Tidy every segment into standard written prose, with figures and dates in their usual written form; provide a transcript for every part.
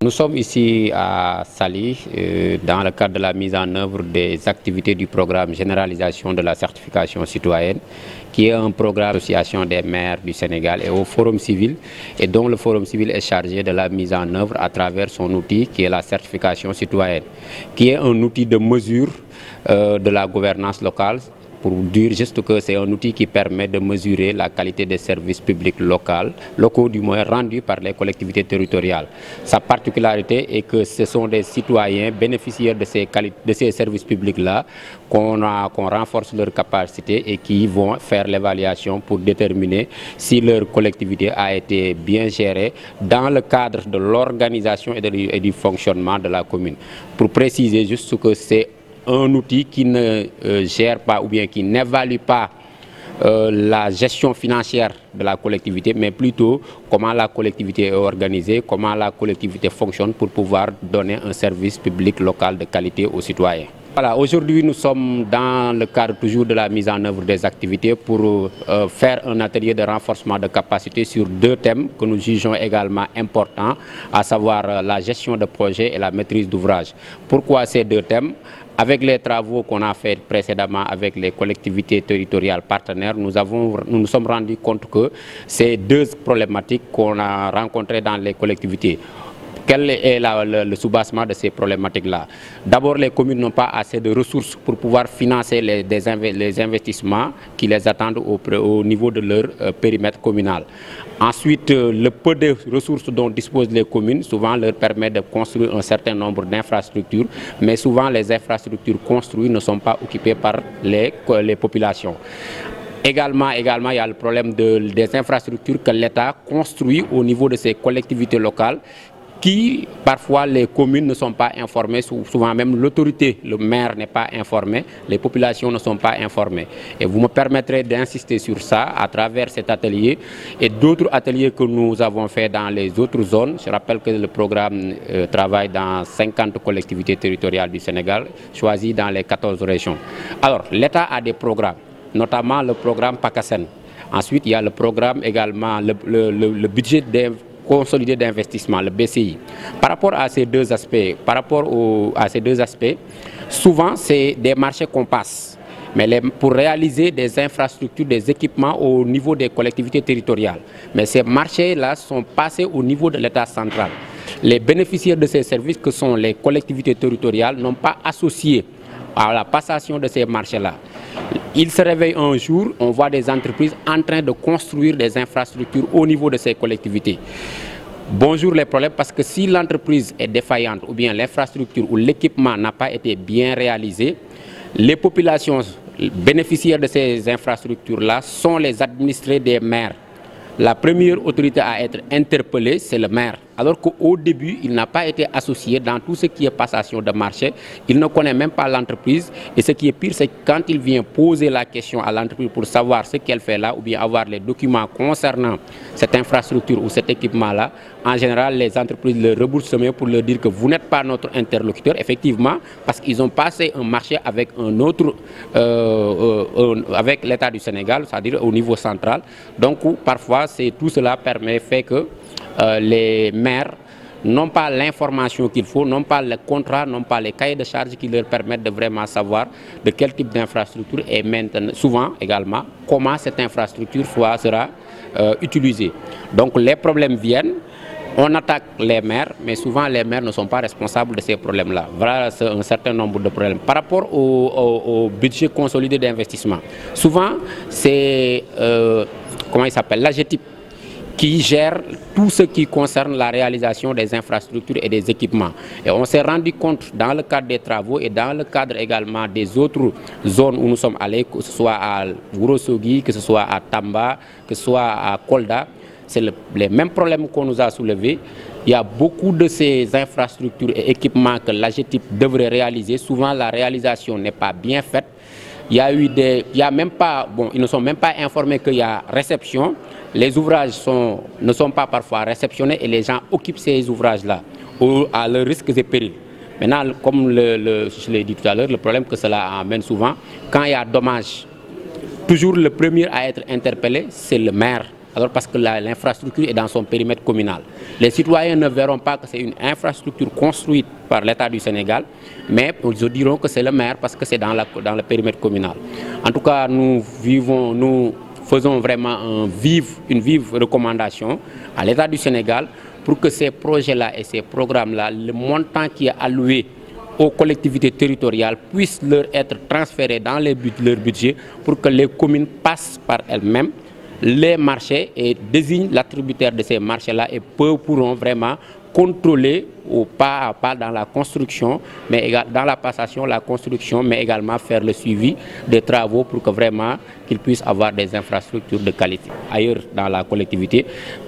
Nous sommes ici à Saly dans le cadre de la mise en œuvre des activités du programme Généralisation de la certification citoyenne, qui est un programme d'association des maires du Sénégal et au Forum civil, et dont le Forum civil est chargé de la mise en œuvre à travers son outil qui est la certification citoyenne, qui est un outil de mesure de la gouvernance locale. Pour dire juste que c'est un outil qui permet de mesurer la qualité des services publics locaux du moins rendus par les collectivités territoriales. Sa particularité est que ce sont des citoyens bénéficiaires de ces services publics-là qu'on renforce leur capacité et qui vont faire l'évaluation pour déterminer si leur collectivité a été bien gérée dans le cadre de l'organisation et du fonctionnement de la commune. Pour préciser juste que c'est un outil qui ne gère pas ou bien qui n'évalue pas la gestion financière de la collectivité, mais plutôt comment la collectivité est organisée, comment la collectivité fonctionne pour pouvoir donner un service public local de qualité aux citoyens. Voilà, aujourd'hui nous sommes dans le cadre toujours de la mise en œuvre des activités pour faire un atelier de renforcement de capacité sur deux thèmes que nous jugeons également importants, à savoir la gestion de projet et la maîtrise d'ouvrage. Pourquoi ces deux thèmes? Avec les travaux qu'on a fait précédemment avec les collectivités territoriales partenaires, nous nous sommes rendus compte que ces deux problématiques qu'on a rencontrées dans les collectivités. Quel est le soubassement de ces problématiques-là? D'abord, les communes n'ont pas assez de ressources pour pouvoir financer les investissements qui les attendent au niveau de leur périmètre communal. Ensuite, le peu de ressources dont disposent les communes souvent leur permet de construire un certain nombre d'infrastructures, mais souvent les infrastructures construites ne sont pas occupées par les populations. Également, il y a le problème des infrastructures que l'État construit au niveau de ses collectivités locales, qui parfois les communes ne sont pas informées, souvent même l'autorité, le maire n'est pas informé, les populations ne sont pas informées. Et vous me permettrez d'insister sur ça à travers cet atelier et d'autres ateliers que nous avons fait dans les autres zones. Je rappelle que le programme travaille dans 50 collectivités territoriales du Sénégal, choisies dans les 14 régions. Alors, l'État a des programmes, notamment le programme PACASEN. Ensuite, il y a le programme également, le budget consolidé d'investissement, le BCI. Par rapport à ces deux aspects, souvent c'est des marchés qu'on passe. Mais pour réaliser des infrastructures, des équipements au niveau des collectivités territoriales. Mais ces marchés-là sont passés au niveau de l'État central. Les bénéficiaires de ces services, que sont les collectivités territoriales, n'ont pas associé à la passation de ces marchés-là. Il se réveille un jour, on voit des entreprises en train de construire des infrastructures au niveau de ces collectivités. Bonjour les problèmes, parce que si l'entreprise est défaillante ou bien l'infrastructure ou l'équipement n'a pas été bien réalisé, les populations bénéficiaires de ces infrastructures-là sont les administrés des maires. La première autorité à être interpellée, c'est le maire. Alors qu'au début, il n'a pas été associé dans tout ce qui est passation de marché. Il ne connaît même pas l'entreprise. Et ce qui est pire, c'est que quand il vient poser la question à l'entreprise pour savoir ce qu'elle fait là, ou bien avoir les documents concernant cette infrastructure ou cet équipement-là, en général, les entreprises le reboursent pour leur dire que vous n'êtes pas notre interlocuteur, effectivement, parce qu'ils ont passé un marché avec un autre, avec l'État du Sénégal, c'est-à-dire au niveau central. Donc, parfois, tout cela fait que les maires n'ont pas l'information qu'il faut, n'ont pas le contrat, n'ont pas les cahiers de charges qui leur permettent de vraiment savoir de quel type d'infrastructure et maintenant, souvent également, comment cette infrastructure sera utilisée. Donc les problèmes viennent, on attaque les maires, mais souvent les maires ne sont pas responsables de ces problèmes-là. Voilà un certain nombre de problèmes. Par rapport au budget consolidé d'investissement, souvent c'est, l'AGETIP qui gère tout ce qui concerne la réalisation des infrastructures et des équipements. Et on s'est rendu compte dans le cadre des travaux et dans le cadre également des autres zones où nous sommes allés, que ce soit à Ourossogui, que ce soit à Tamba, que ce soit à Kolda, c'est les mêmes problèmes qu'on nous a soulevés. Il y a beaucoup de ces infrastructures et équipements que l'AGETIP devrait réaliser. Souvent, la réalisation n'est pas bien faite. Ils ne sont même pas informés qu'il y a réception. Les ouvrages ne sont pas parfois réceptionnés et les gens occupent ces ouvrages-là à leurs risques et périls. Maintenant, comme je l'ai dit tout à l'heure, le problème que cela amène souvent, quand il y a dommage, toujours le premier à être interpellé, c'est le maire. Alors parce que l'infrastructure est dans son périmètre communal. Les citoyens ne verront pas que c'est une infrastructure construite par l'État du Sénégal, mais ils diront que c'est le maire parce que c'est dans le périmètre communal. En tout cas, nous faisons vraiment une vive recommandation à l'État du Sénégal pour que ces projets-là et ces programmes-là, le montant qui est alloué aux collectivités territoriales puisse leur être transféré dans leur budget pour que les communes passent par elles-mêmes les marchés et désignent l'attributaire de ces marchés-là et pourront vraiment contrôler au pas à pas dans la construction, mais dans la passation, la construction, mais également faire le suivi des travaux pour que vraiment qu'ils puissent avoir des infrastructures de qualité. Ailleurs dans la collectivité,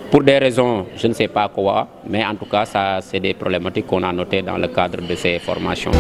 pour des raisons, je ne sais pas quoi, mais en tout cas, ça c'est des problématiques qu'on a notées dans le cadre de ces formations.